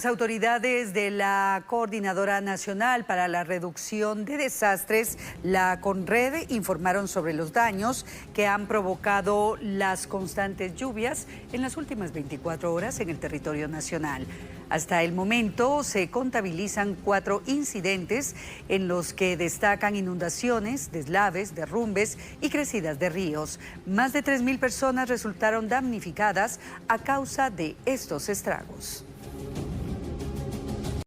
Las autoridades de la Coordinadora Nacional para la Reducción de Desastres, la CONRED, informaron sobre los daños que han provocado las constantes lluvias en las últimas 24 horas en el territorio nacional. Hasta el momento se contabilizan 4 incidentes en los que destacan inundaciones, deslaves, derrumbes y crecidas de ríos. Más de 3.000 personas resultaron damnificadas a causa de estos estragos.